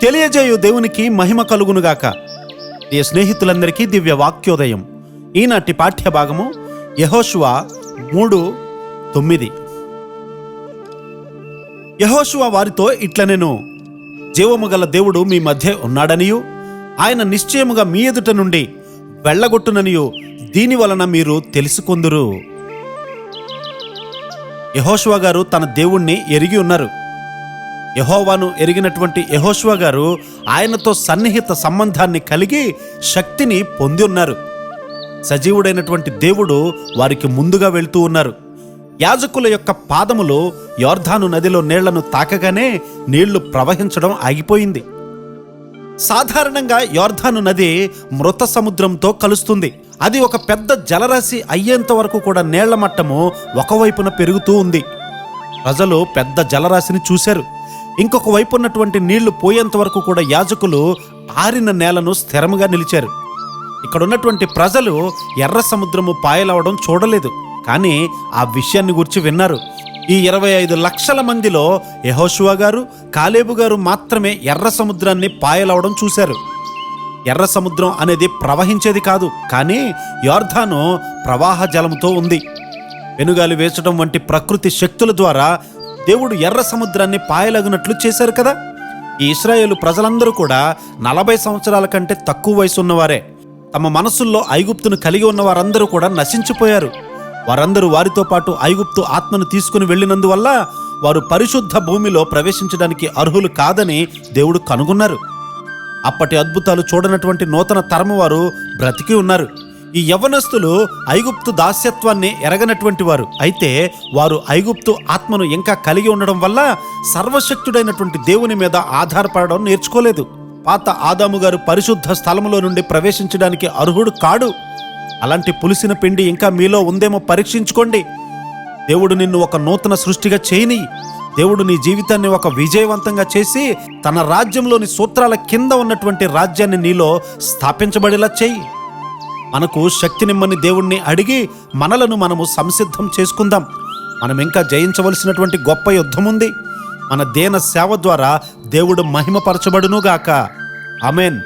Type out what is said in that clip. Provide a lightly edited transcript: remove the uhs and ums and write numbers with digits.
తెలియజేయు దేవునికి మహిమ కలుగునుగాక. ఈ స్నేహితులందరికీ దివ్య వాక్యోదయం. ఈనాటి పాఠ్య భాగము యెహోషువ 3:9. యెహోషువ వారితో ఇట్లనెను, జీవము గల దేవుడు మీ మధ్య ఉన్నాడనియు ఆయన నిశ్చయముగా మీ ఎదుట నుండి వెళ్ళగొట్టుననియు దీని వలన మీరు తెలుసుకొందురు. యెహోషువ గారు తన దేవుణ్ణి ఎరిగి ఉన్నారు. యెహోవాను ఎరిగినటువంటి యెహోషువ గారు ఆయనతో సన్నిహిత సంబంధాన్ని కలిగి శక్తిని పొంది ఉన్నారు. సజీవుడైనటువంటి దేవుడు వారికి ముందుగా వెళ్తూ ఉన్నారు. యాజకుల యొక్క పాదములు యోర్దాను నదిలో నీళ్లను తాకగానే నీళ్లు ప్రవహించడం ఆగిపోయింది. సాధారణంగా యోర్దాను నది మృత సముద్రంతో కలుస్తుంది. అది ఒక పెద్ద జలరాశి అయ్యేంత వరకు కూడా నీళ్ల మట్టము ఒకవైపున పెరుగుతూ ఉంది. ప్రజలు పెద్ద జలరాశిని చూశారు. ఇంకొక వైపు ఉన్నటువంటి నీళ్లు పోయేంత వరకు కూడా యాజకులు ఆరిన నేలను స్థిరముగా నిలిచారు. ఇక్కడ ఉన్నటువంటి ప్రజలు ఎర్ర సముద్రము పాయలవడం చూడలేదు, కానీ ఆ విషయాన్ని గురించి విన్నారు. ఈ 25 లక్షల మందిలో యెహోషువ గారు, కాలేబు గారు మాత్రమే ఎర్ర సముద్రాన్ని పాయలవడం చూశారు. ఎర్ర సముద్రం అనేది ప్రవహించేది కాదు, కానీ యోర్దాను ప్రవాహ జలంతో ఉంది. వెనుగాలి వేచడం వంటి ప్రకృతి శక్తుల ద్వారా దేవుడు ఎర్ర సముద్రాన్ని పాయలగినట్లు చేశారు కదా. ఈ ఇశ్రాయేలు ప్రజలందరూ కూడా 40 సంవత్సరాల కంటే తక్కువ వయసు ఉన్నవారే. తమ మనసుల్లో ఐగుప్తును కలిగి ఉన్న వారందరూ కూడా నశించిపోయారు. వారందరూ వారితో పాటు ఐగుప్తు ఆత్మను తీసుకుని వెళ్ళినందువల్ల వారు పరిశుద్ధ భూమిలో ప్రవేశించడానికి అర్హులు కాదని దేవుడు కనుగొన్నారు. అప్పటి అద్భుతాలు చూడనటువంటి నూతన తరము వారు బ్రతికి ఉన్నారు. ఈ యవ్వనస్తులు ఐగుప్తు దాస్యత్వాన్ని ఎరగనటువంటి వారు. అయితే వారు ఐగుప్తు ఆత్మను ఇంకా కలిగి ఉండడం వల్ల సర్వశక్తుడైనటువంటి దేవుని మీద ఆధారపడడం నేర్చుకోలేదు. పాత ఆదాము గారు పరిశుద్ధ స్థలములో నుండి ప్రవేశించడానికి అర్హుడు కాడు. అలాంటి పులిసిన పిండి ఇంకా మీలో ఉందేమో పరీక్షించుకోండి. దేవుడు నిన్ను ఒక నూతన సృష్టిగా చేయని. దేవుడు నీ జీవితాన్ని ఒక విజయవంతంగా చేసి తన రాజ్యంలోని సూత్రాల కింద ఉన్నటువంటి రాజ్యాన్ని నీలో స్థాపించబడేలా చేయి. మనకు శక్తినిమ్మని దేవుణ్ణి అడిగి మనలను మనము సంసిద్ధం చేసుకుందాం. మనం ఇంకా జయించవలసినటువంటి గొప్ప యుద్ధం ఉంది. మన దేన సేవ ద్వారా దేవుడు మహిమపరచబడునుగాక. ఆమేన్.